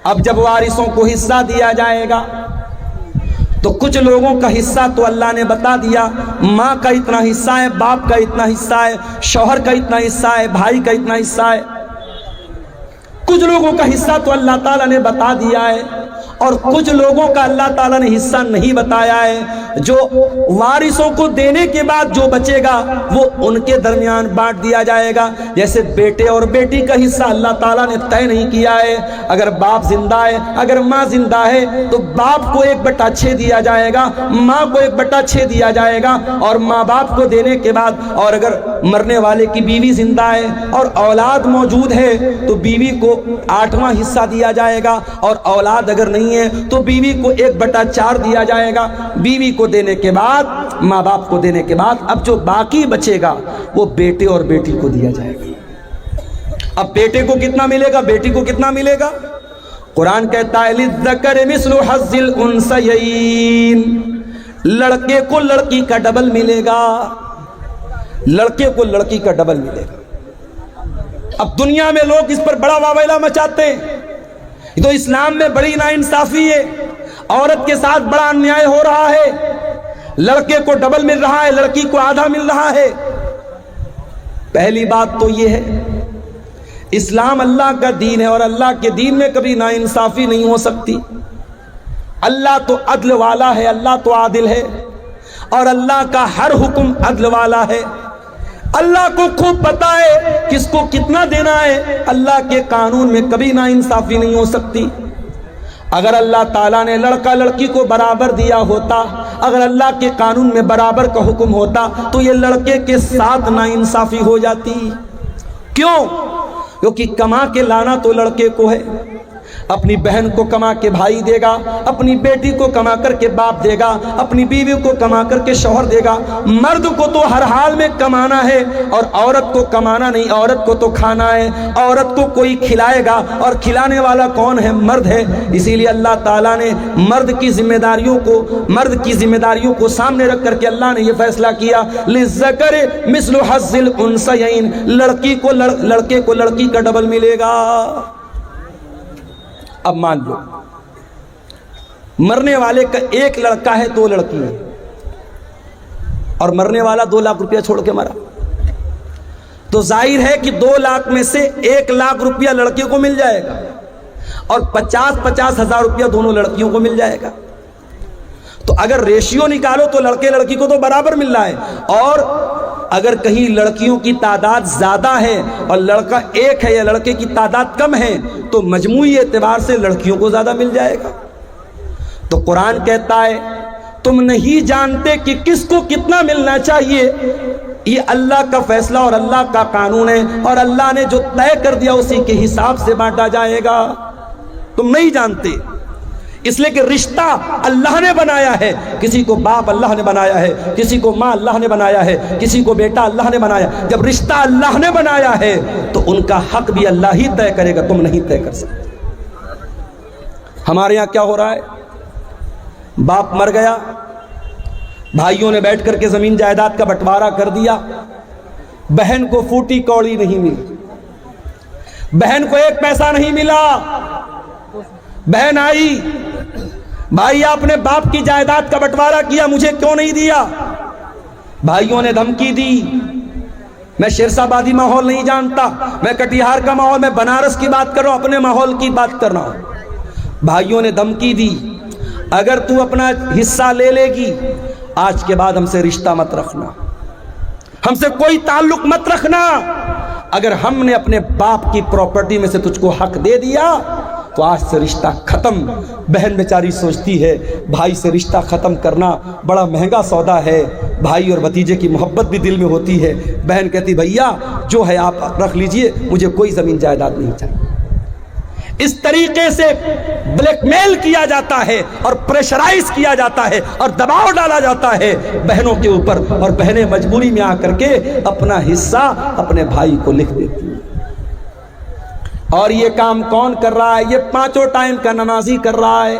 اب جب وارثوں کو حصہ دیا جائے گا تو کچھ لوگوں کا حصہ تو اللہ نے بتا دیا، ماں کا اتنا حصہ ہے، باپ کا اتنا حصہ ہے، شوہر کا اتنا حصہ ہے، بھائی کا اتنا حصہ ہے۔ کچھ لوگوں کا حصہ تو اللہ تعالیٰ نے بتا دیا ہے، اور کچھ لوگوں کا اللہ تعالیٰ نے حصہ نہیں بتایا ہے۔ جو وارثوں کو دینے کے بعد جو بچے گا وہ ان کے درمیان بانٹ دیا جائے گا۔ جیسے بیٹے اور بیٹی کا حصہ اللہ تعالیٰ نے طے نہیں کیا ہے، اگر باپ زندہ ہے، اگر ماں زندہ ہے تو باپ کو 1/6 دیا جائے گا، ماں کو 1/6 دیا جائے گا، اور ماں باپ کو دینے کے بعد، اور اگر مرنے والے کی بیوی زندہ ہے اور اولاد موجود ہے تو بیوی کو 8واں حصہ دیا جائے گا، اور اولاد اگر نہیں ہے تو بیوی کو 1/4 دیا جائے گا۔ بیوی کو دینے کے بعد، ماں باپ کو دینے کے بعد اب جو باقی بچے گا وہ بیٹے اور بیٹی کو دیا جائے گا۔ اب بیٹے کو کتنا ملے گا، بیٹی کو کتنا ملے گا؟ قرآن کہتا ہے للذکر مثل حظ الانثیین، لڑکے کو لڑکی کا ڈبل ملے گا، لڑکے کو لڑکی کا ڈبل ملے گا۔ اب دنیا میں لوگ اس پر بڑا واویلا مچاتے ہیں، یہ تو اسلام میں بڑی ناانصافی ہے، عورت کے ساتھ بڑا انیائے ہو رہا ہے، لڑکے کو ڈبل مل رہا ہے، لڑکی کو آدھا مل رہا ہے۔ پہلی بات تو یہ ہے، اسلام اللہ کا دین ہے، اور اللہ کے دین میں کبھی ناانصافی نہیں ہو سکتی۔ اللہ تو عدل والا ہے، اللہ تو عادل ہے، اور اللہ کا ہر حکم عدل والا ہے۔ اللہ کو خوب پتا ہے کس کو کتنا دینا ہے، اللہ کے قانون میں کبھی ناانصافی نہیں ہو سکتی۔ اگر اللہ تعالیٰ نے لڑکا لڑکی کو برابر دیا ہوتا، اگر اللہ کے قانون میں برابر کا حکم ہوتا تو یہ لڑکے کے ساتھ ناانصافی ہو جاتی۔ کیوں؟ کیونکہ کما کے لانا تو لڑکے کو ہے، اپنی بہن کو کما کے بھائی دے گا، اپنی بیٹی کو کما کر کے باپ دے گا، اپنی بیوی کو کما کر کے شوہر دے گا۔ مرد کو تو ہر حال میں کمانا ہے، اور عورت کو کمانا نہیں، عورت کو تو کھانا ہے۔ عورت کو کوئی کھلائے گا، اور کھلانے والا کون ہے؟ مرد ہے۔ اسی لیے اللہ تعالیٰ نے مرد کی ذمہ داریوں کو سامنے رکھ کر کے اللہ نے یہ فیصلہ کیا للذکر مثل حظ الانثیین، لڑکے کو لڑکی کا ڈبل ملے گا۔ اب مان لو مرنے والے کا ایک لڑکا ہے، 2 لڑکی ہے، اور مرنے والا 2 لاکھ روپیہ چھوڑ کے مرا، تو ظاہر ہے کہ 2 لاکھ میں سے 1 لاکھ روپیہ لڑکے کو مل جائے گا، اور 50 ہزار روپیہ دونوں لڑکیوں کو مل جائے گا۔ تو اگر ریشیو نکالو تو لڑکے لڑکی کو تو برابر مل رہا ہے، اور اگر کہیں لڑکیوں کی تعداد زیادہ ہے اور لڑکا 1 ہے یا لڑکے کی تعداد کم ہے تو مجموعی اعتبار سے لڑکیوں کو زیادہ مل جائے گا۔ تو قرآن کہتا ہے تم نہیں جانتے کہ کس کو کتنا ملنا چاہیے، یہ اللہ کا فیصلہ اور اللہ کا قانون ہے، اور اللہ نے جو طے کر دیا اسی کے حساب سے بانٹا جائے گا۔ تم نہیں جانتے، اس لیے کہ رشتہ اللہ نے بنایا ہے، کسی کو باپ اللہ نے بنایا ہے، کسی کو ماں اللہ نے بنایا ہے، کسی کو بیٹا اللہ نے بنایا۔ جب رشتہ اللہ نے بنایا ہے تو ان کا حق بھی اللہ ہی طے کرے گا، تم نہیں طے کر سکتے۔ ہمارے یہاں کیا ہو رہا ہے، باپ مر گیا، بھائیوں نے بیٹھ کر کے زمین جائیداد کا بٹوارا کر دیا، بہن کو فوٹی کوڑی نہیں ملی، بہن کو 1 پیسہ نہیں ملا۔ بہن آئی، بھائی آپ نے باپ کی جائیداد کا بٹوارا کیا، مجھے کیوں نہیں دیا؟ بھائیوں نے دھمکی دی، میں شیرشاہ آبادی ماحول نہیں جانتا، میں کٹیہار کا ماحول، میں بنارس کی بات کر رہا ہوں، اپنے ماحول کی بات کر رہا ہوں۔ بھائیوں نے دھمکی دی، اگر تو اپنا حصہ لے لے گی آج کے بعد ہم سے رشتہ مت رکھنا، ہم سے کوئی تعلق مت رکھنا، اگر ہم نے اپنے باپ کی پراپرٹی میں سے تجھ کو حق دے دیا تو آج سے رشتہ ختم۔ بہن بیچاری سوچتی ہے بھائی سے رشتہ ختم کرنا بڑا مہنگا سودا ہے، بھائی اور بھتیجے کی محبت بھی دل میں ہوتی ہے۔ بہن کہتی بھیا جو ہے آپ رکھ لیجئے، مجھے کوئی زمین جائیداد نہیں چاہیے۔ اس طریقے سے بلیک میل کیا جاتا ہے اور پریشرائز کیا جاتا ہے اور دباؤ ڈالا جاتا ہے بہنوں کے اوپر، اور بہنیں مجبوری میں آ کر کے اپنا حصہ اپنے بھائی کو لکھ دیتی ہیں۔ اور یہ کام کون کر رہا ہے؟ یہ 5 ٹائم کا نمازی کر رہا ہے،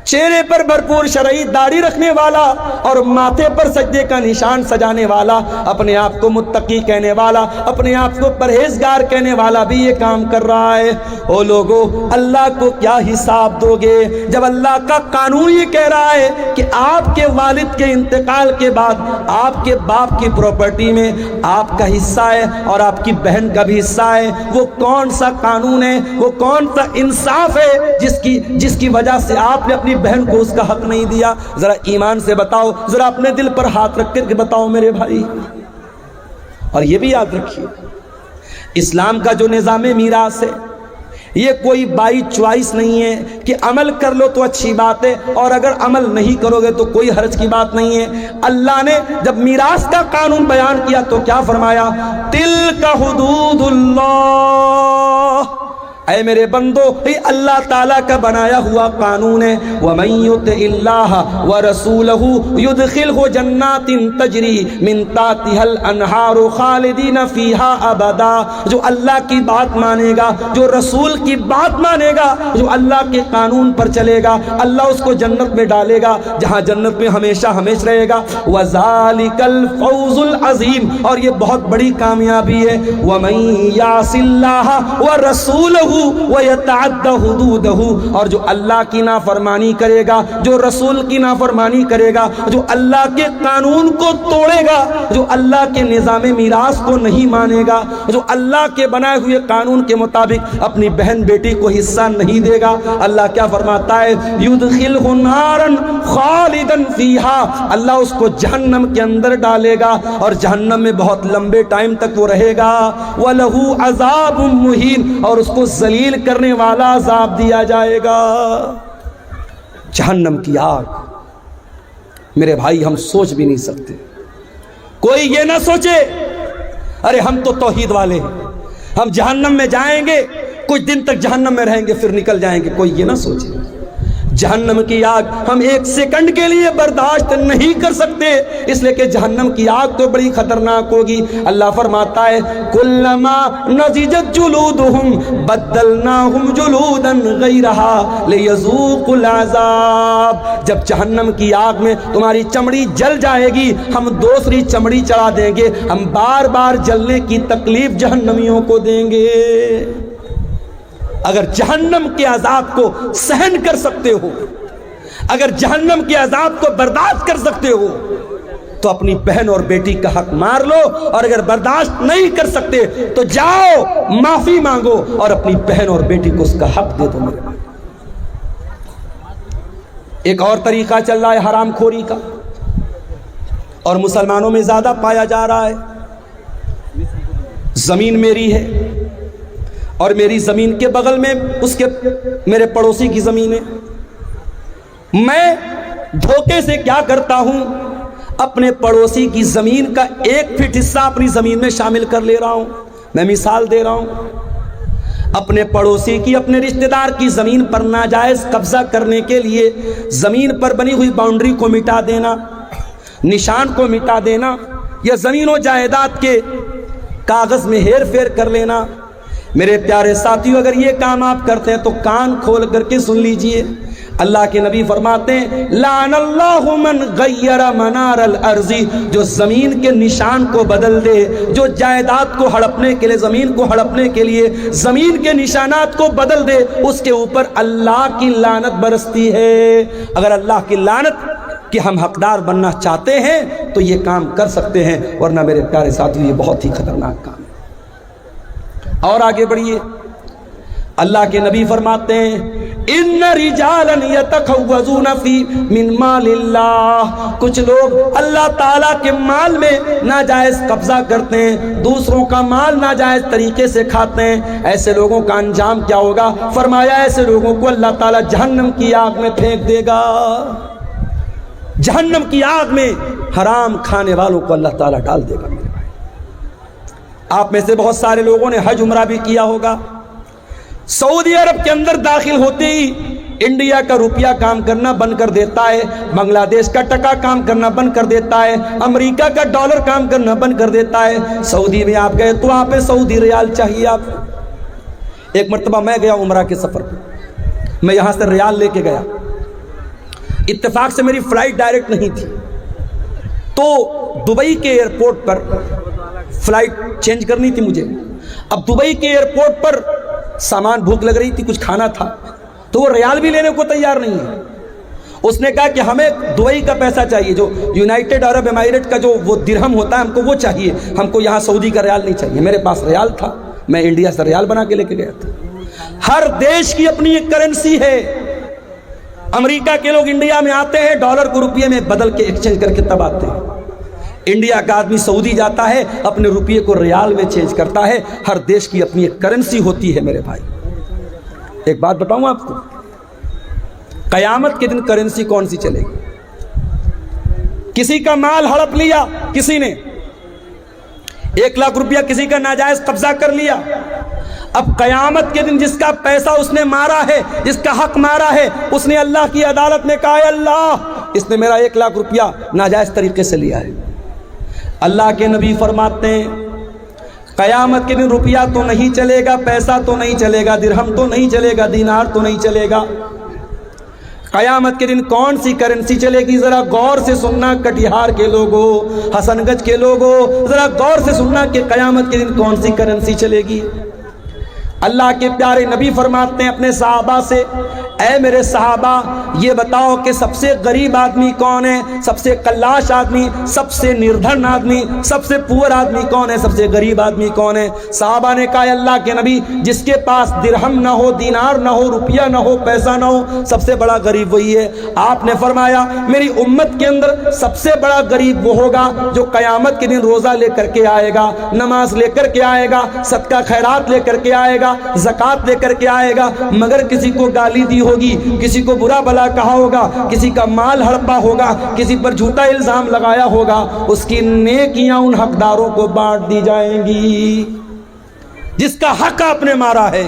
چہرے پر بھرپور شرعی داڑھی رکھنے والا اور ماتھے پر سجدے کا نشان سجانے والا، اپنے آپ کو متقی کہنے والا، اپنے آپ کو پرہیزگار کہنے والا بھی یہ کام کر رہا ہے۔ او لوگو، اللہ کو کیا حساب دو گے جب اللہ کا قانون یہ کہہ رہا ہے کہ آپ کے والد کے انتقال کے بعد آپ کے باپ کی پراپرٹی میں آپ کا حصہ ہے اور آپ کی بہن کا بھی حصہ ہے؟ وہ کون سا قانون ہے، وہ کون سا انصاف ہے جس کی وجہ سے آپ نے اپنی بہن کو اس کا حق نہیں دیا؟ ذرا ایمان سے بتاؤ، ذرا اپنے دل پر ہاتھ رکھ کر کے بتاؤ میرے بھائی۔ اور یہ بھی یاد رکھیے، اسلام کا جو نظام میراث ہے یہ کوئی بائی چوائس نہیں ہے کہ عمل کر لو تو اچھی بات ہے اور اگر عمل نہیں کرو گے تو کوئی حرج کی بات نہیں ہے۔ اللہ نے جب میراث کا قانون بیان کیا تو کیا فرمایا؟ تلک حدود اللہ، اے میرے بندو، یہ اللہ تعالیٰ کا بنایا ہوا قانون ہے۔ وَمَن يُطِعِ اللَّهَ وَرَسُولَهُ يُدْخِلْهُ جَنَّاتٍ تَجْرِي مِن تَحْتِهَا الْأَنْهَارُ خَالِدِينَ فِيهَا أَبَدًا، جو اللہ کی بات مانے گا، جو رسول کی بات مانے گا، جو اللہ کے قانون پر چلے گا، اللہ اس کو جنت میں ڈالے گا جہاں جنت میں ہمیشہ ہمیشہ رہے گا۔ وَذَلِكَ الْفَوْزُ الْعَظِيمُ، اور یہ بہت بڑی کامیابی ہے۔ وَمَن يَعْصِ اللَّهَ وَرَسُولَهُ وَيَتَعَدَّ حُدُودَهُ، اور جو اللہ کی نافرمانی کرے گا، جو رسول کی نافرمانی کرے گا، جو اللہ کے قانون کو توڑے گا، جو اللہ کے نظام میراث کو نہیں مانے گا، جو اللہ کے بنائے ہوئے قانون کے مطابق اپنی بہن بیٹی کو حصہ نہیں دے گا، اللہ کیا فرماتا ہے؟ يُدْخِلْهُ نَارًا خَالِدًا فِيهَا، اللہ اس کو جہنم کے اندر ڈالے گا اور جہنم میں بہت لمبے ٹائم تک وہ رہے گا۔ وَلَهُ عَذَابٌ مُّهِينٌ، اور اس کو ذلیل کرنے والا عذاب دیا جائے گا۔ جہنم کی آگ، میرے بھائی ہم سوچ بھی نہیں سکتے۔ کوئی یہ نہ سوچے ارے ہم تو توحید والے ہیں، ہم جہنم میں جائیں گے، کچھ دن تک جہنم میں رہیں گے پھر نکل جائیں گے، کوئی یہ نہ سوچے۔ جہنم کی آگ ہم ایک سیکنڈ کے لیے برداشت نہیں کر سکتے، اس لیے کہ جہنم کی آگ تو بڑی خطرناک ہوگی۔ اللہ فرماتا ہے کلما نضجت جلودہم بدلناہم جلودا غیرہا لیذوقوا العذاب، جب جہنم کی آگ میں تمہاری چمڑی جل جائے گی ہم دوسری چمڑی چڑھا دیں گے، ہم بار بار جلنے کی تکلیف جہنمیوں کو دیں گے۔ اگر جہنم کے عذاب کو سہن کر سکتے ہو، اگر جہنم کے عذاب کو برداشت کر سکتے ہو تو اپنی بہن اور بیٹی کا حق مار لو، اور اگر برداشت نہیں کر سکتے تو جاؤ معافی مانگو اور اپنی بہن اور بیٹی کو اس کا حق دے دو۔ میرے بھائی ایک اور طریقہ چل رہا ہے حرام خوری کا، اور مسلمانوں میں زیادہ پایا جا رہا ہے۔ زمین میری ہے اور میری زمین کے بغل میں میرے پڑوسی کی زمین ہے، میں دھوکے سے کیا کرتا ہوں، اپنے پڑوسی کی زمین کا 1 فٹ حصہ اپنی زمین میں شامل کر لے رہا ہوں۔ میں مثال دے رہا ہوں، اپنے پڑوسی کی، اپنے رشتہ دار کی زمین پر ناجائز قبضہ کرنے کے لیے زمین پر بنی ہوئی باؤنڈری کو مٹا دینا، نشان کو مٹا دینا، یا زمین و جائیداد کے کاغذ میں ہیر پھیر کر لینا۔ میرے پیارے ساتھیوں، اگر یہ کام آپ کرتے ہیں تو کان کھول کر کے سن لیجئے، اللہ کے نبی فرماتے ہیں لعن اللہ من غیر منار الارض، جو زمین کے نشان کو بدل دے، جو جائیداد کو ہڑپنے کے لیے، زمین کو ہڑپنے کے لیے زمین کے نشانات کو بدل دے، اس کے اوپر اللہ کی لعنت برستی ہے۔ اگر اللہ کی لعنت کہ ہم حقدار بننا چاہتے ہیں تو یہ کام کر سکتے ہیں، ورنہ میرے پیارے ساتھیوں یہ بہت ہی خطرناک کام ہے۔ اور آگے بڑھیے، اللہ کے نبی فرماتے ہیں ان رجالا یتخوضون فی من مال اللہ، کچھ لوگ اللہ تعالیٰ کے مال میں ناجائز قبضہ کرتے ہیں، دوسروں کا مال ناجائز طریقے سے کھاتے ہیں، ایسے لوگوں کا انجام کیا ہوگا؟ فرمایا ایسے لوگوں کو اللہ تعالیٰ جہنم کی آگ میں پھینک دے گا۔ جہنم کی آگ میں حرام کھانے والوں کو اللہ تعالیٰ ڈال دے گا۔ میرے بھائی، آپ میں سے بہت سارے لوگوں نے حج عمرہ بھی کیا ہوگا۔ سعودی عرب کے اندر داخل ہوتے ہی انڈیا کا روپیہ کام کرنا بند کر دیتا ہے، بنگلہ دیش کا ٹکا کام کرنا بند کر دیتا ہے، امریکہ کا ڈالر کام کرنا بند کر دیتا ہے۔ سعودی میں آپ گئے تو آپ سعودی ریال چاہیے آپ۔ ایک مرتبہ میں گیا عمرہ کے سفر پہ، میں یہاں سے ریال لے کے گیا، اتفاق سے میری فلائٹ ڈائریکٹ نہیں تھی، تو دبئی کے ایئرپورٹ پر فلائٹ چینج کرنی تھی مجھے۔ اب دبئی کے ایئرپورٹ پر سامان، بھوک لگ رہی تھی، کچھ کھانا تھا، تو وہ ریال بھی لینے کو تیار نہیں ہے۔ اس نے کہا کہ ہمیں دبئی کا پیسہ چاہیے، جو یونائٹڈ عرب امارات کا جو وہ درہم ہوتا ہے ہم کو وہ چاہیے، ہم کو یہاں سعودی کا ریال نہیں چاہیے۔ میرے پاس ریال تھا، میں انڈیا سے ریال بنا کے لے کے گیا تھا۔ ہر دیش کی اپنی ایک کرنسی ہے۔ امریکہ کے لوگ انڈیا میں آتے ہیں، ڈالر کو روپیے میں بدل کے ایکسچینج کر کے تب آتے ہیں۔ انڈیا کا آدمی سعودی جاتا ہے، اپنے روپیے کو ریال میں چینج کرتا ہے۔ ہر دیش کی اپنی ایک کرنسی ہوتی ہے میرے بھائی۔ ایک بات بتاؤں آپ کو، قیامت کے دن کرنسی کون سی چلے گی؟ کسی کا مال ہڑپ لیا کسی نے، 1 لاکھ روپیہ کسی کا ناجائز قبضہ کر لیا، اب قیامت کے دن جس کا پیسہ اس نے مارا ہے، جس کا حق مارا ہے، اس نے اللہ کی عدالت میں کہا اے اللہ، اس نے میرا 1 لاکھ روپیہ ناجائز طریقے سے لیا ہے۔ اللہ کے نبی فرماتے ہیں قیامت کے دن روپیہ تو نہیں چلے گا، پیسہ تو نہیں چلے گا، درہم تو نہیں چلے گا، دینار تو نہیں چلے گا۔ قیامت کے دن کون سی کرنسی چلے گی؟ ذرا غور سے سننا کٹیہار کے لوگوں، حسن گنج کے لوگوں، ذرا غور سے سننا کہ قیامت کے دن کون سی کرنسی چلے گی۔ اللہ کے پیارے نبی فرماتے ہیں اپنے صحابہ سے، اے میرے صحابہ یہ بتاؤ کہ سب سے غریب آدمی کون ہے، سب سے قلاش آدمی، سب سے نردھن آدمی، سب سے پور آدمی کون ہے، سب سے غریب آدمی کون ہے؟ صحابہ نے کہا اللہ کے نبی جس کے پاس درہم نہ ہو، دینار نہ ہو، روپیہ نہ ہو، پیسہ نہ ہو، سب سے بڑا غریب وہی ہے۔ آپ نے فرمایا میری امت کے اندر سب سے بڑا غریب وہ ہوگا جو قیامت کے دن روزہ لے کر کے آئے گا، نماز لے کر کے آئے گا، صدقہ خیرات لے کر کے آئے گا، زکوٰۃ لے کر کے آئے گا، مگر کسی کو گالی دی ہوگی، کسی کو برا بلا کہا ہوگا، کسی کا مال ہڑپا ہوگا، کسی پر جھوٹا الزام لگایا ہوگا، اس کی نیکیاں ان حقداروں کو بانٹ دی جائیں گی۔ جس کا حق آپ نے مارا ہے،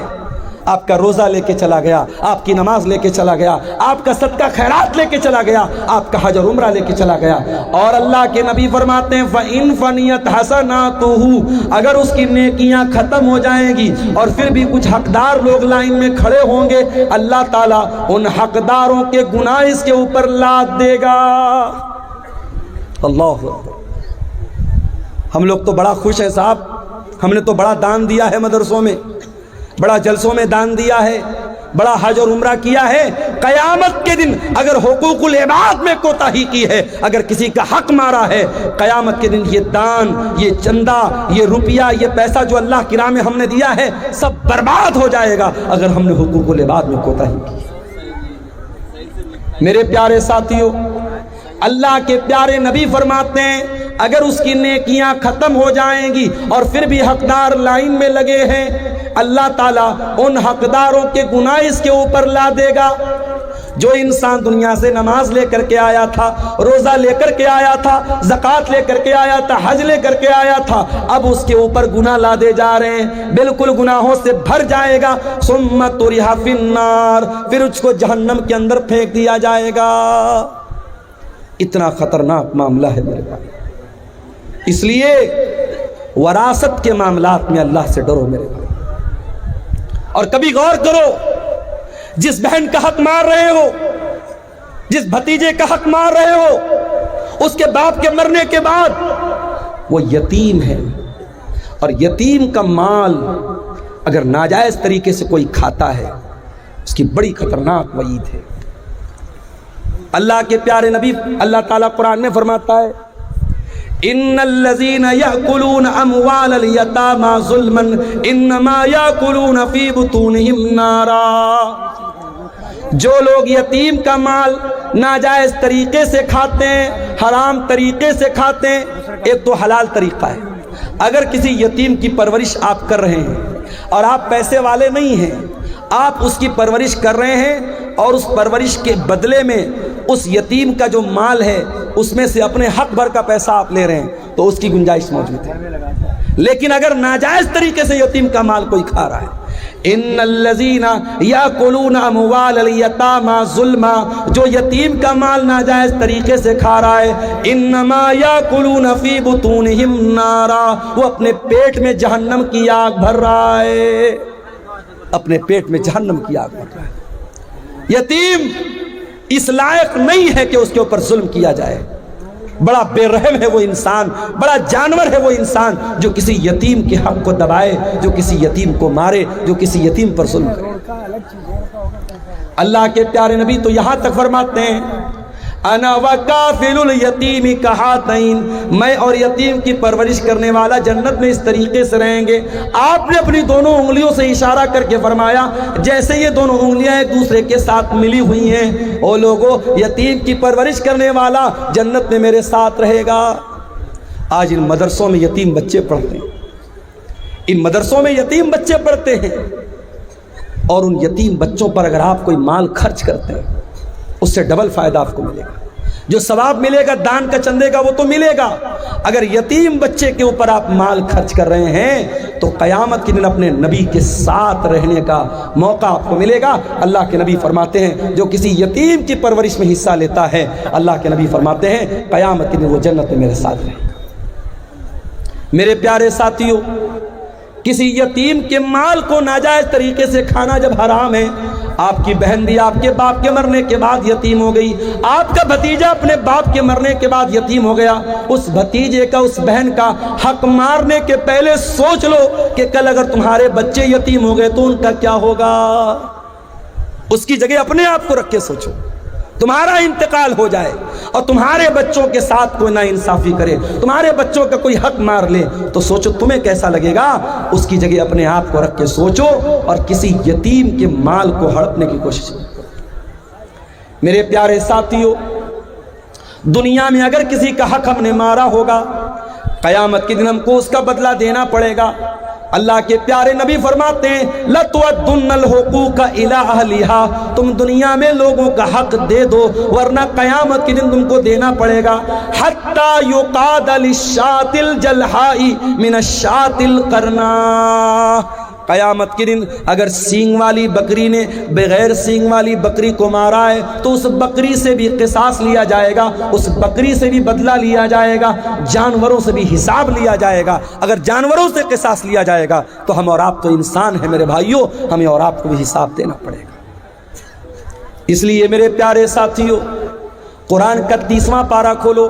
آپ کا روزہ لے کے چلا گیا، آپ کی نماز لے کے چلا گیا، آپ کا صدقہ خیرات لے کے چلا گیا، آپ کا حج اور عمرہ لے کے چلا گیا۔ اور اللہ کے نبی فرماتے ہیں فَإِن فَنِيَتْ حَسَنَاتُهُ، اگر اس کی نیکیاں ختم ہو جائیں گی اور پھر بھی کچھ حقدار لوگ لائن میں کھڑے ہوں گے، اللہ تعالیٰ ان حقداروں کے گناہ اس کے اوپر لاد دے گا۔ اللہ اکبر۔ ہم لوگ تو بڑا خوش ہیں صاحب، ہم نے تو بڑا دان دیا ہے مدرسوں میں، بڑا جلسوں میں دان دیا ہے، بڑا حج اور عمرہ کیا ہے۔ قیامت کے دن اگر حقوق العباد میں کوتاہی کی ہے، اگر کسی کا حق مارا ہے، قیامت کے دن یہ دان، یہ چندہ، یہ روپیہ، یہ پیسہ جو اللہ کی راہ میں ہم نے دیا ہے سب برباد ہو جائے گا اگر ہم نے حقوق العباد میں کوتاہی کی۔ میرے پیارے ساتھیوں، اللہ کے پیارے نبی فرماتے ہیں اگر اس کی نیکیاں ختم ہو جائیں گی اور پھر بھی حقدار لائن میں لگے ہیں، اللہ تعالیٰ ان حقداروں کے گناہ اس کے اوپر لا دے گا۔ جو انسان دنیا سے نماز لے کر کے آیا تھا، روزہ لے کر کے آیا تھا، زکوٰۃ لے کر کے آیا تھا، حج لے کر کے آیا تھا، اب اس کے اوپر گناہ لادے جا رہے ہیں، بالکل گناہوں سے بھر جائے گا۔ ثم طرح فی النار، پھر اس کو جہنم کے اندر پھینک دیا جائے گا۔ اتنا خطرناک معاملہ ہے میرے بھائی، اس لیے وراثت کے معاملات میں اللہ سے ڈرو میرے بھائی۔ اور کبھی غور کرو، جس بہن کا حق مار رہے ہو، جس بھتیجے کا حق مار رہے ہو، اس کے باپ کے مرنے کے بعد وہ یتیم ہے، اور یتیم کا مال اگر ناجائز طریقے سے کوئی کھاتا ہے اس کی بڑی خطرناک وعید ہے۔ اللہ کے پیارے نبی اللہ تعالیٰ قرآن میں فرماتا ہے ان الذين ياكلون اموال اليتامى ظلما انما ياكلون في بطونهم نارا، جو لوگ یتیم کا مال ناجائز طریقے سے کھاتے ہیں، حرام طریقے سے کھاتے ہیں، ایک تو حلال طریقہ ہے، اگر کسی یتیم کی پرورش آپ کر رہے ہیں اور آپ پیسے والے نہیں ہیں، آپ اس کی پرورش کر رہے ہیں اور اس پرورش کے بدلے میں اس یتیم کا جو مال ہے اس میں سے اپنے حق بھر کا پیسہ آپ لے رہے ہیں تو اس کی گنجائش موجود ہے۔ لیکن اگر ناجائز طریقے سے یتیم کا مال کوئی کھا رہا ہے، ان الذین یاکلون اموال الیتامی ظلما، جو یتیم کا مال ناجائز طریقے سے کھا رہا ہے، انما یاکلون فی بطونہم نارا، وہ اپنے پیٹ میں جہنم کی آگ بھر رہا ہے، اپنے پیٹ میں جہنم کی آگ بھر رہا ہے۔ یتیم اس لائق نہیں ہے کہ اس کے اوپر ظلم کیا جائے۔ بڑا بے رحم ہے وہ انسان، بڑا جانور ہے وہ انسان جو کسی یتیم کے حق کو دبائے، جو کسی یتیم کو مارے، جو کسی یتیم پر ظلم کرے۔ اللہ کے پیارے نبی تو یہاں تک فرماتے ہیں انا وکافل الیتیم کہاتین، میں اور یتیم کی پرورش کرنے والا جنت میں اس طریقے سے رہیں گے۔ آپ نے اپنی دونوں انگلیوں سے اشارہ کر کے فرمایا جیسے یہ دونوں انگلیاں ایک دوسرے کے ساتھ ملی ہوئی ہیں۔ او لوگوں، یتیم کی پرورش کرنے والا جنت میں میرے ساتھ رہے گا۔ آج ان مدرسوں میں یتیم بچے پڑھتے ہیں، ان مدرسوں میں یتیم بچے پڑھتے ہیں، اور ان یتیم بچوں پر اگر آپ کوئی مال خرچ کرتے ہیں اس سے ڈبل فائدہ آپ کو ملے گا۔ جو ثواب ملے گا دان کا چندے کا وہ تو ملے گا، اگر یتیم بچے کے اوپر آپ مال خرچ کر رہے ہیں تو قیامت کے دن اپنے نبی کے ساتھ رہنے کا موقع آپ کو ملے گا۔ اللہ کے نبی فرماتے ہیں جو کسی یتیم کی پرورش میں حصہ لیتا ہے، اللہ کے نبی فرماتے ہیں قیامت کے دن وہ جنت میں میرے ساتھ رہے گا۔ میرے پیارے ساتھیوں، کسی یتیم کے مال کو ناجائز طریقے سے کھانا جب حرام ہے، آپ کی بہن بھی آپ کے باپ کے مرنے کے بعد یتیم ہو گئی، آپ کا بھتیجا اپنے باپ کے مرنے کے بعد یتیم ہو گیا، اس بھتیجے کا، اس بہن کا حق مارنے کے پہلے سوچ لو کہ کل اگر تمہارے بچے یتیم ہو گئے تو ان کا کیا ہوگا۔ اس کی جگہ اپنے آپ کو رکھ کے سوچو، تمہارا انتقال ہو جائے اور تمہارے بچوں کے ساتھ کوئی ناانصافی کرے، تمہارے بچوں کا کوئی حق مار لے تو سوچو تمہیں کیسا لگے گا۔ اس کی جگہ اپنے آپ کو رکھ کے سوچو اور کسی یتیم کے مال کو ہڑپنے کی کوشش کرو۔ میرے پیارے ساتھیوں، دنیا میں اگر کسی کا حق ہم نے مارا ہوگا، قیامت کے دن ہم کو اس کا بدلہ دینا پڑے گا۔ اللہ کے پیارے نبی فرماتے ہیں لَتُؤَدُّنَّ الْحُقُوقَ إِلَىٰ أَهْلِهَا، تم دنیا میں لوگوں کا حق دے دو ورنہ قیامت کے دن تم کو دینا پڑے گا۔ حَتَّى يُقَادَ لِلشَّاةِ الْجَلْحَاءِ مِنَ الشَّاةِ الْقَرْنَاءِ، قیامت کے دن اگر سینگ والی بکری نے بغیر سینگ والی بکری کو مارا ہے تو اس بکری سے بھی قصاص لیا جائے گا، اس بکری سے بھی بدلہ لیا جائے گا، جانوروں سے بھی حساب لیا جائے گا۔ اگر جانوروں سے قصاص لیا جائے گا تو ہم اور آپ تو انسان ہیں میرے بھائیوں، ہمیں اور آپ کو بھی حساب دینا پڑے گا۔ اس لیے میرے پیارے ساتھیوں، قرآن کا 30واں پارہ کھولو،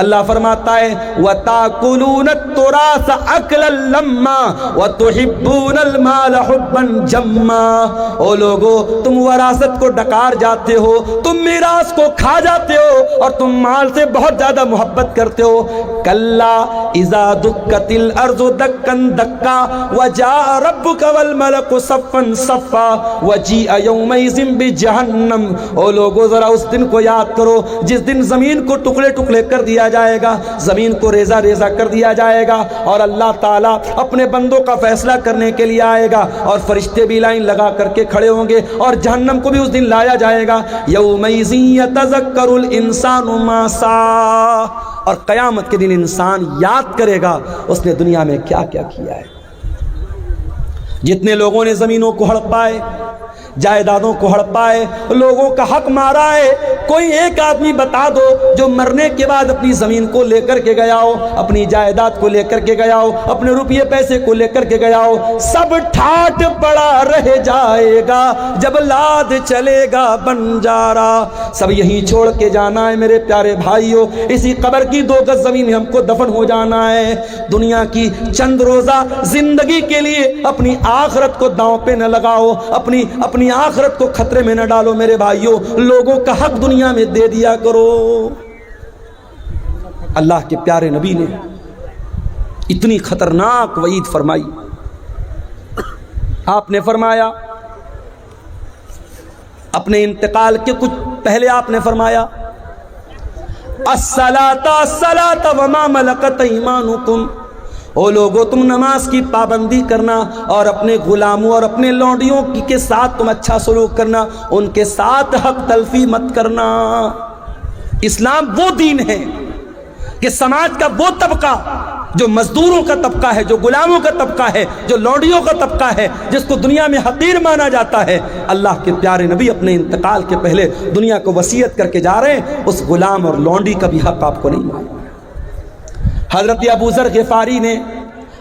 اللہ فرماتا ہے وَتَأْكُلُونَ التُّرَاثَ أَكْلًا لَمًّا وَتُحِبُّونَ الْمَالَ حُبًّا جَمًّا، او لوگو تم وراثت کو ڈکار جاتے ہو، تم میراث کو کھا جاتے ہو اور تم مال سے بہت زیادہ محبت کرتے ہو۔ كَلَّا إِذَا دُكَّتِ الْأَرْضُ دَكًّا دَكًّا وَجَاءَ رَبُّكَ وَالْمَلَكُ صَفًّا صَفًّا وَجِيءَ يَوْمَئِذٍ بِجَهَنَّمَ، او لوگو ذرا اس دن کو یاد کرو جس دن زمین کو ٹکڑے ٹکڑے کر دیا جائے گا، زمین کو ریزہ ریزہ کر دیا جائے گا اور اللہ تعالیٰ اپنے بندوں کا فیصلہ کرنے کے لیے آئے گا اور فرشتے بھی لائن لگا کر کے کھڑے ہوں گے اور جہنم کو بھی اس دن لایا جائے گا۔ یومئذ یتذکر الانسان ما سعی، اور قیامت کے دن انسان یاد کرے گا اس نے دنیا میں کیا کیا کیا ہے۔ جتنے لوگوں نے زمینوں کو ہڑپائے، جائیدادوں کو ہڑپائے، لوگوں کا حق مارا ہے، کوئی ایک آدمی بتا دو جو مرنے کے بعد اپنی زمین کو لے کر کے گیا ہو، اپنی جائیداد کو لے کر کے گیا ہو، اپنے روپیے پیسے کو لے کر کے گیا ہو۔ سب ٹھاٹ پڑا رہ جائے گا جب لاد چلے گا بنجارا، سب یہیں چھوڑ کے جانا ہے میرے پیارے بھائیوں، اسی قبر کی 2 گز زمین میں ہم کو دفن ہو جانا ہے۔ دنیا کی چند روزہ زندگی کے لیے اپنی آخرت کو داؤں پہ نہ لگاؤ، اپنی آخرت کو خطرے میں نہ ڈالو میرے بھائیوں، لوگوں کا حق دنیا میں دے دیا کرو۔ اللہ کے پیارے نبی نے اتنی خطرناک وعید فرمائی، آپ نے فرمایا اپنے انتقال کے کچھ پہلے آپ نے فرمایا الصلاۃ الصلاۃ وما ملکت ایمانکم، او لوگو تم نماز کی پابندی کرنا اور اپنے غلاموں اور اپنے لونڈیوں کے ساتھ تم اچھا سلوک کرنا، ان کے ساتھ حق تلفی مت کرنا۔ اسلام وہ دین ہے کہ سماج کا وہ طبقہ جو مزدوروں کا طبقہ ہے، جو غلاموں کا طبقہ ہے، جو لونڈیوں کا طبقہ ہے، جس کو دنیا میں حقیر مانا جاتا ہے، اللہ کے پیارے نبی اپنے انتقال کے پہلے دنیا کو وصیت کر کے جا رہے ہیں اس غلام اور لونڈی کا بھی حق آپ کو نہیں مانا۔ حضرت ابو ذر غفاری نے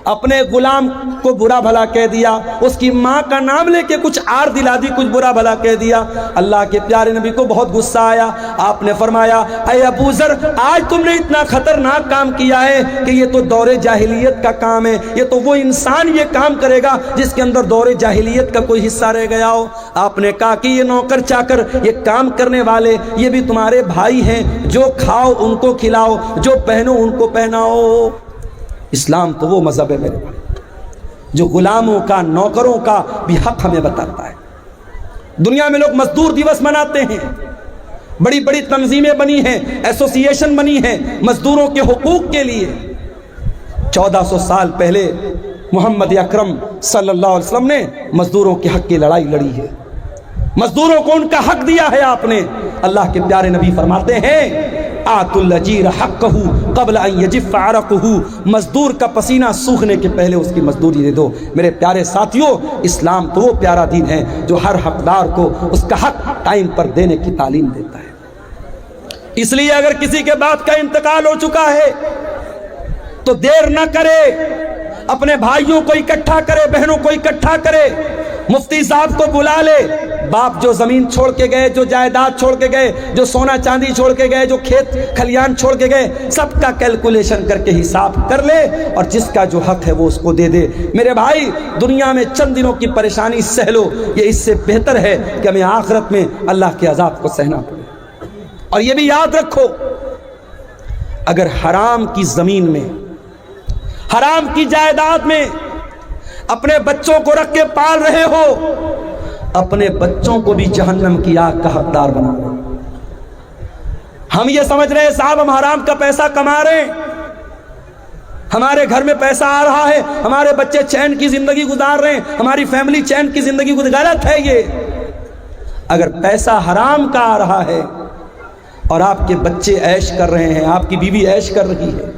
اپنے غلام کو برا بھلا کہہ دیا، اس کی ماں کا نام لے کے کچھ آر دلا دی، کچھ برا بھلا کہہ دیا۔ اللہ کے پیارے نبی کو بہت غصہ آیا، آپ نے فرمایا اے ابو ذر، آج تم نے اتنا خطرناک کام کیا ہے کہ یہ تو دور جاہلیت کا کام ہے، یہ تو وہ انسان یہ کام کرے گا جس کے اندر دور جاہلیت کا کوئی حصہ رہ گیا ہو۔ آپ نے کہا کہ یہ نوکر چاکر، یہ کام کرنے والے، یہ بھی تمہارے بھائی ہیں، جو کھاؤ ان کو کھلاؤ، جو پہنو ان کو پہناؤ۔ اسلام تو وہ مذہب ہے میرے بھائی جو غلاموں کا، نوکروں کا بھی حق ہمیں بتاتا ہے۔ دنیا میں لوگ مزدور دیوس مناتے ہیں، بڑی بڑی تنظیمیں بنی ہیں، ایسوسی ایشن بنی ہیں مزدوروں کے حقوق کے لیے۔ 1400 سال پہلے محمد اکرم صلی اللہ علیہ وسلم نے مزدوروں کے حق کی لڑائی لڑی ہے، مزدوروں کو ان کا حق دیا ہے آپ نے۔ اللہ کے پیارے نبی فرماتے ہیں آت الجیر حقہ قبل ان یجف عرقہ، مزدور کا پسینہ سوکھنے کے پہلے اس کی مزدوری دے دو۔ میرے پیارے ساتھیوں، اسلام تو وہ پیارا دین ہے جو ہر حقدار کو اس کا حق ٹائم پر دینے کی تعلیم دیتا ہے۔ اس لیے اگر کسی کے بعد کا انتقال ہو چکا ہے تو دیر نہ کرے، اپنے بھائیوں کو اکٹھا کرے، بہنوں کو اکٹھا کرے، مفتی صاحب کو بلا لے۔ باپ جو زمین چھوڑ کے گئے، جو جائیداد چھوڑ کے گئے، جو سونا چاندی چھوڑ کے گئے، جو کھیت کھلیان چھوڑ کے گئے، سب کا کیلکولیشن کر کے حساب کر لے اور جس کا جو حق ہے وہ اس کو دے دے۔ میرے بھائی، دنیا میں چند دنوں کی پریشانی سہ لو، یہ اس سے بہتر ہے کہ ہمیں آخرت میں اللہ کے عذاب کو سہنا پڑے۔ اور یہ بھی یاد رکھو، اگر حرام کی زمین میں، حرام کی جائیداد میں اپنے بچوں کو رکھ کے پال رہے ہو، اپنے بچوں کو بھی جہنم کی آگ کا حقدار بنا رہے۔ ہم یہ سمجھ رہے ہیں صاحب ہم حرام کا پیسہ کما رہے ہیں، ہمارے گھر میں پیسہ آ رہا ہے، ہمارے بچے چین کی زندگی گزار رہے ہیں، ہماری فیملی چین کی زندگی گزار۔ غلط ہے یہ۔ اگر پیسہ حرام کا آ رہا ہے اور آپ کے بچے عیش کر رہے ہیں، آپ کی بیوی عیش کر رہی ہے،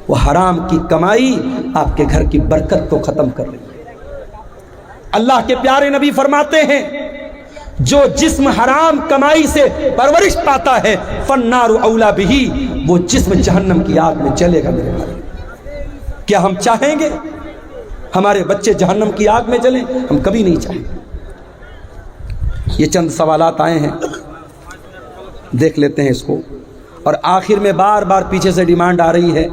وہ حرام کی کمائی آپ کے گھر کی برکت کو ختم کر رہی ہے۔ اللہ کے پیارے نبی فرماتے ہیں جو جسم حرام کمائی سے پرورش پاتا ہے فالنار اولا بہی، وہ جسم جہنم کی آگ میں جلے گا۔ میرے بھائی، کیا ہم چاہیں گے ہمارے بچے جہنم کی آگ میں جلیں؟ ہم کبھی نہیں چاہیں گے۔ یہ چند سوالات آئے ہیں، دیکھ لیتے ہیں اس کو۔ اور آخر میں بار بار پیچھے سے ڈیمانڈ آ رہی ہے،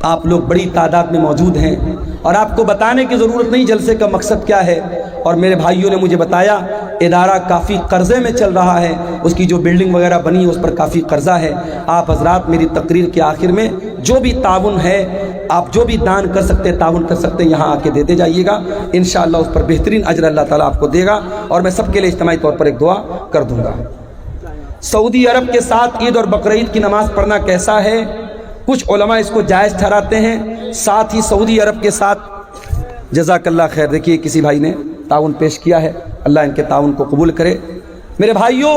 آپ لوگ بڑی تعداد میں موجود ہیں اور آپ کو بتانے کی ضرورت نہیں جلسے کا مقصد کیا ہے۔ اور میرے بھائیوں نے مجھے بتایا ادارہ کافی قرضے میں چل رہا ہے، اس کی جو بلڈنگ وغیرہ بنی ہے اس پر کافی قرضہ ہے۔ آپ حضرات میری تقریر کے آخر میں جو بھی تعاون ہے، آپ جو بھی دان کر سکتے، تعاون کر سکتے، یہاں آ کے دیتے جائیے گا، انشاءاللہ اس پر بہترین اجر اللہ تعالیٰ آپ کو دے گا۔ اور میں سب کے لیے اجتماعی طور پر ایک دعا کر دوں گا۔ سعودی عرب کے ساتھ عید اور بقرعید کی نماز پڑھنا کیسا ہے؟ کچھ علماء اس کو جائز ٹھہراتے ہیں، ساتھ ہی سعودی عرب کے ساتھ جزاک اللہ خیر۔ دیکھیے کسی بھائی نے تعاون پیش کیا ہے، اللہ ان کے تعاون کو قبول کرے۔ میرے بھائیوں،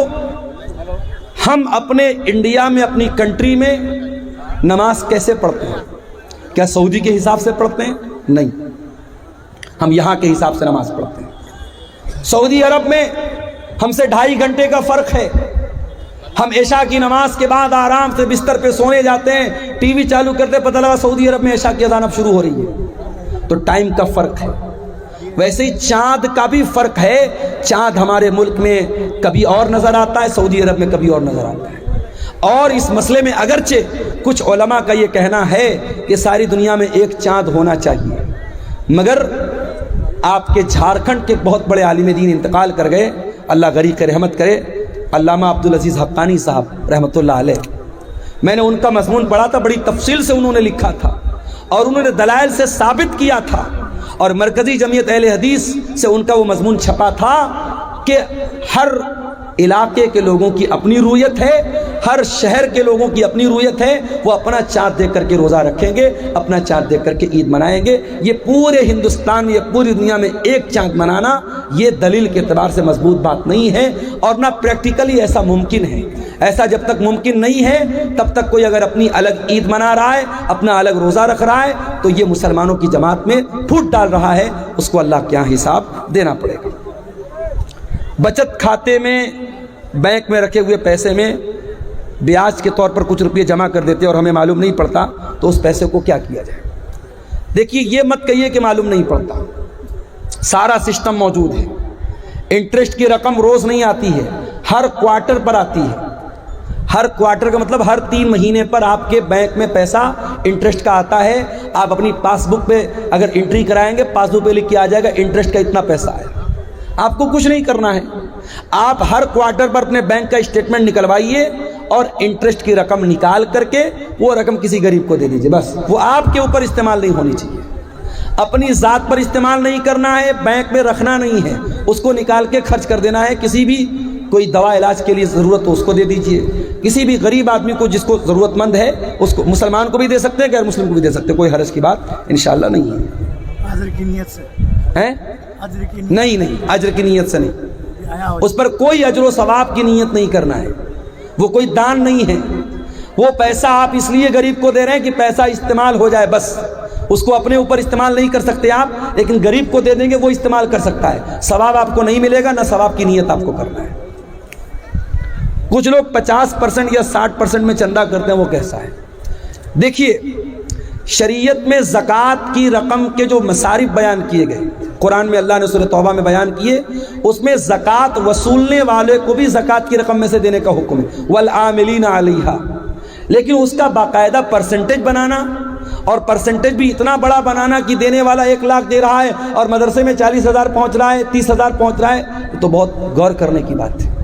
ہم اپنے انڈیا میں، اپنی کنٹری میں نماز کیسے پڑھتے ہیں؟ کیا سعودی کے حساب سے پڑھتے ہیں؟ نہیں، ہم یہاں کے حساب سے نماز پڑھتے ہیں۔ سعودی عرب میں ہم سے 2.5 گھنٹے کا فرق ہے۔ ہم عشاء کی نماز کے بعد آرام سے بستر پہ سونے جاتے ہیں، ٹی وی چالو کرتے، پتہ لگا سعودی عرب میں عشاء کی اذان اب شروع ہو رہی ہے۔ تو ٹائم کا فرق ہے۔ ویسے ہی چاند کا بھی فرق ہے، چاند ہمارے ملک میں کبھی اور نظر آتا ہے، سعودی عرب میں کبھی اور نظر آتا ہے۔ اور اس مسئلے میں اگرچہ کچھ علماء کا یہ کہنا ہے کہ ساری دنیا میں ایک چاند ہونا چاہیے، مگر آپ کے جھارکھنڈ کے بہت بڑے عالم دین انتقال کر گئے، اللہ غریق رحمت کرے، علامہ عبدالعزیز حقانی صاحب رحمۃ اللہ علیہ۔ میں نے ان کا مضمون پڑھا تھا، بڑی تفصیل سے انہوں نے لکھا تھا اور انہوں نے دلائل سے ثابت کیا تھا، اور مرکزی جمعیت اہل حدیث سے ان کا وہ مضمون چھپا تھا کہ ہر علاقے کے لوگوں کی اپنی رویت ہے، ہر شہر کے لوگوں کی اپنی رویت ہے، وہ اپنا چاند دیکھ کر کے روزہ رکھیں گے، اپنا چاند دیکھ کر کے عید منائیں گے۔ یہ پورے ہندوستان میں، یہ پوری دنیا میں ایک چاند منانا یہ دلیل کے اعتبار سے مضبوط بات نہیں ہے، اور نہ پریکٹیکلی ایسا ممکن ہے۔ ایسا جب تک ممکن نہیں ہے تب تک کوئی اگر اپنی الگ عید منا رہا ہے، اپنا الگ روزہ رکھ رہا ہے، تو یہ مسلمانوں کی جماعت میں پھوٹ ڈال رہا ہے، اس کو اللہ کے یہاں حساب دینا پڑے گا۔ بچت کھاتے میں، بینک میں رکھے ہوئے پیسے میں بیاج کے طور پر کچھ روپئے جمع کر دیتے اور ہمیں معلوم نہیں پڑتا، تو اس پیسے کو کیا کیا جائے؟ دیکھیے یہ مت کہیے کہ معلوم نہیں پڑتا، سارا سسٹم موجود ہے۔ انٹرسٹ کی رقم روز نہیں آتی ہے، ہر کوارٹر پر آتی ہے۔ ہر کوارٹر کا مطلب ہر 3 مہینے پر آپ کے بینک میں پیسہ انٹرسٹ کا آتا ہے۔ آپ اپنی پاس بک پہ اگر انٹری کرائیں گے، پاس بک پہ لکھ کے آ جائے گا انٹرسٹ کا اتنا پیسہ ہے۔ آپ کو کچھ نہیں کرنا ہے، آپ ہر کوارٹر پر اپنے بینک کا اسٹیٹمنٹ نکلوائیے اور انٹرسٹ کی رقم نکال کر کے وہ رقم کسی غریب کو دے دیجیے، بس۔ وہ آپ کے اوپر استعمال نہیں ہونی چاہیے، اپنی ذات پر استعمال نہیں کرنا ہے، بینک میں رکھنا نہیں ہے، اس کو نکال کے خرچ کر دینا ہے۔ کسی بھی کوئی دوا علاج کے لیے ضرورت ہو اس کو دے دیجیے، کسی بھی غریب آدمی کو جس کو ضرورت مند ہے اس کو، مسلمان کو بھی دے سکتے ہیں، غیر مسلم کو بھی دے سکتے ہیں، کوئی حرج کی بات انشاءاللہ نہیں ہے۔ اجر کی نیت سے ہیں؟ نہیں، اجر کی نیت سے نہیں، اس پر کوئی اجر و ثواب کی نیت نہیں کرنا ہے، وہ کوئی دان نہیں ہے۔ وہ پیسہ آپ اس لیے غریب کو دے رہے ہیں کہ پیسہ استعمال ہو جائے، بس۔ اس کو اپنے اوپر استعمال نہیں کر سکتے آپ، لیکن غریب کو دے دیں گے وہ استعمال کر سکتا ہے، ثواب آپ کو نہیں ملے گا، نہ ثواب کی نیت آپ کو کرنا ہے۔ کچھ لوگ 50% یا 60% میں چندہ کرتے ہیں، وہ کیسا ہے؟ دیکھیے شریعت میں زکوٰۃ کی رقم کے جو مصارف بیان کیے گئے، قرآن میں اللہ نے سورہ توبہ میں بیان کیے، اس میں زکوٰۃ وصولنے والے کو بھی زکوٰۃ کی رقم میں سے دینے کا حکم ہے، والعاملین علیہا۔ لیکن اس کا باقاعدہ پرسنٹیج بنانا، اور پرسنٹیج بھی اتنا بڑا بنانا کہ دینے والا 1 لاکھ دے رہا ہے اور مدرسے میں 40,000 پہنچ رہا ہے، 30,000 پہنچ رہا ہے، تو بہت غور کرنے کی بات ہے۔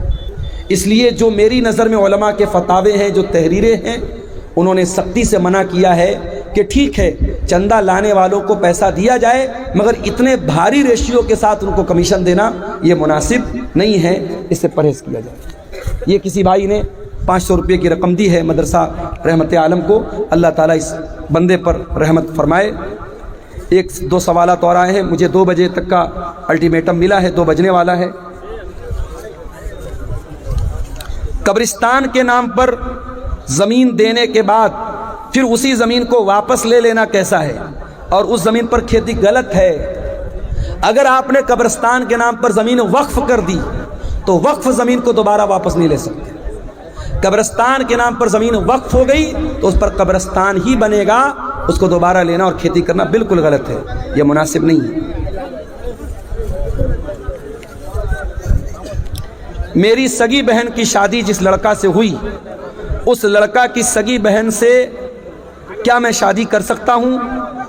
اس لیے جو میری نظر میں علماء کے فتاوے ہیں، جو تحریریں ہیں، انہوں نے سختی سے منع کیا ہے کہ ٹھیک ہے چندہ لانے والوں کو پیسہ دیا جائے، مگر اتنے بھاری ریشیو کے ساتھ ان کو کمیشن دینا یہ مناسب نہیں ہے، اس سے پرہیز کیا جائے۔ یہ کسی بھائی نے 500 روپے کی رقم دی ہے مدرسہ رحمت عالم کو، اللہ تعالیٰ اس بندے پر رحمت فرمائے۔ 1-2 سوالات اور آئے ہیں، مجھے 2 بجے تک کا الٹیمیٹم ملا ہے، 2 بجنے والا ہے۔ قبرستان کے نام پر زمین دینے کے بعد پھر اسی زمین کو واپس لے لینا کیسا ہے، اور اس زمین پر کھیتی غلط ہے؟ اگر آپ نے قبرستان کے نام پر زمین وقف کر دی تو وقف زمین کو دوبارہ واپس نہیں لے سکتے۔ قبرستان کے نام پر زمین وقف ہو گئی تو اس پر قبرستان ہی بنے گا، اس کو دوبارہ لینا اور کھیتی کرنا بالکل غلط ہے، یہ مناسب نہیں ہے۔ میری سگی بہن کی شادی جس لڑکا سے ہوئی، اس لڑکا کی سگی بہن سے کیا میں شادی کر سکتا ہوں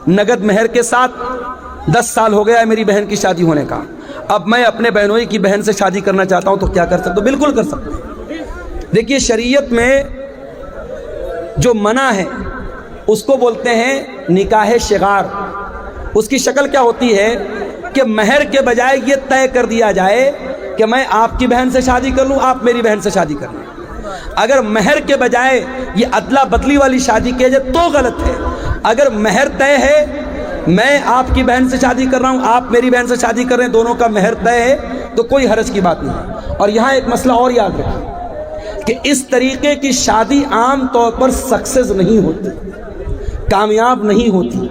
نگد مہر کے ساتھ؟ 10 سال ہو گیا ہے میری بہن کی شادی ہونے کا، اب میں اپنے بہنوئی کی بہن سے شادی کرنا چاہتا ہوں تو کیا کر سکتا ہوں؟ بالکل کر سکتے ہیں۔ دیکھیے شریعت میں جو منع ہے اس کو بولتے ہیں نکاح شغار۔ اس کی شکل کیا ہوتی ہے کہ مہر کے بجائے یہ طے کر دیا جائے کہ میں آپ کی بہن سے شادی کر لوں، آپ میری بہن سے شادی کر لیں۔ اگر مہر کے بجائے یہ ادلا بدلی والی شادی کی جائے تو غلط ہے۔ اگر مہر طے ہے، میں آپ کی بہن سے شادی کر رہا ہوں، آپ میری بہن سے شادی کر رہے ہیں، دونوں کا مہر طے ہے تو کوئی حرج کی بات نہیں۔ اور یہاں ایک مسئلہ اور یاد رکھیں کہ اس طریقے کی شادی عام طور پر سکسیس نہیں ہوتی، کامیاب نہیں ہوتی۔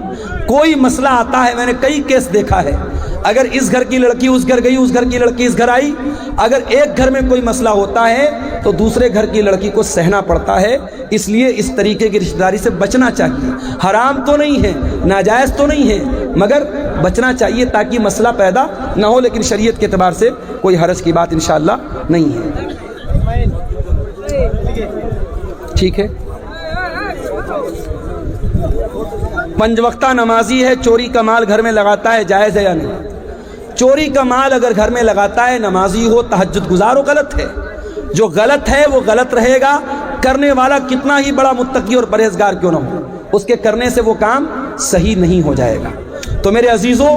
کوئی مسئلہ آتا ہے، میں نے کئی کیس دیکھا ہے، اگر اس گھر کی لڑکی اس گھر گئی، اس گھر کی لڑکی اس گھر آئی، اگر ایک گھر میں کوئی مسئلہ ہوتا ہے تو دوسرے گھر کی لڑکی کو سہنا پڑتا ہے۔ اس لیے اس طریقے کی رشتہ داری سے بچنا چاہیے۔ حرام تو نہیں ہے، ناجائز تو نہیں ہے، مگر بچنا چاہیے تاکہ مسئلہ پیدا نہ ہو، لیکن شریعت کے اعتبار سے کوئی حرج کی بات انشاءاللہ نہیں ہے۔ ٹھیک ہے۔ 5 وقتہ نمازی ہے، چوری کا مال گھر میں لگاتا ہے، جائز ہے یا نہیں؟ چوری کا مال اگر گھر میں لگاتا ہے، نمازی ہو، تہجد گزار ہو، غلط ہے۔ جو غلط ہے وہ غلط رہے گا، کرنے والا کتنا ہی بڑا متقی اور پرہیزگار کیوں نہ ہو، اس کے کرنے سے وہ کام صحیح نہیں ہو جائے گا۔ تو میرے عزیزوں،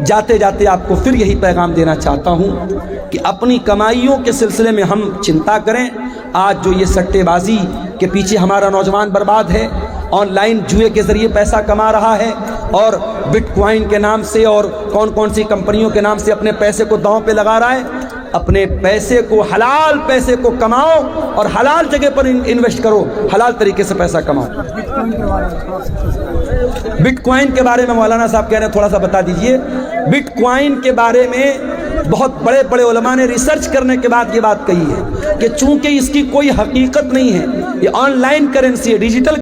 جاتے جاتے آپ کو پھر یہی پیغام دینا چاہتا ہوں کہ اپنی کمائیوں کے سلسلے میں ہم چنتا کریں۔ آج جو یہ سٹے بازی کے پیچھے ہمارا نوجوان برباد ہے، آن لائن جوئے کے ذریعے پیسہ کما رہا ہے، اور بٹ کوائن کے نام سے اور کون سی کمپنیوں کے نام سے اپنے پیسے کو داؤں پہ لگا رہا ہے۔ اپنے پیسے کو، حلال پیسے کو کماؤ اور حلال جگہ پر انویسٹ کرو، حلال طریقے سے پیسہ کماؤ۔ بٹ کوائن کے بارے میں مولانا صاحب کہہ رہے ہیں، تھوڑا سا بتا دیجئے۔ بٹ کوائن کے بارے میں بہت بڑے بڑے علماء نے ریسرچ کرنے کے بعد یہ بات کہی ہے کہ چونکہ اس کی کوئی حقیقت نہیں ہے، یہ آن لائن کرنسی ہے، ڈیجیٹل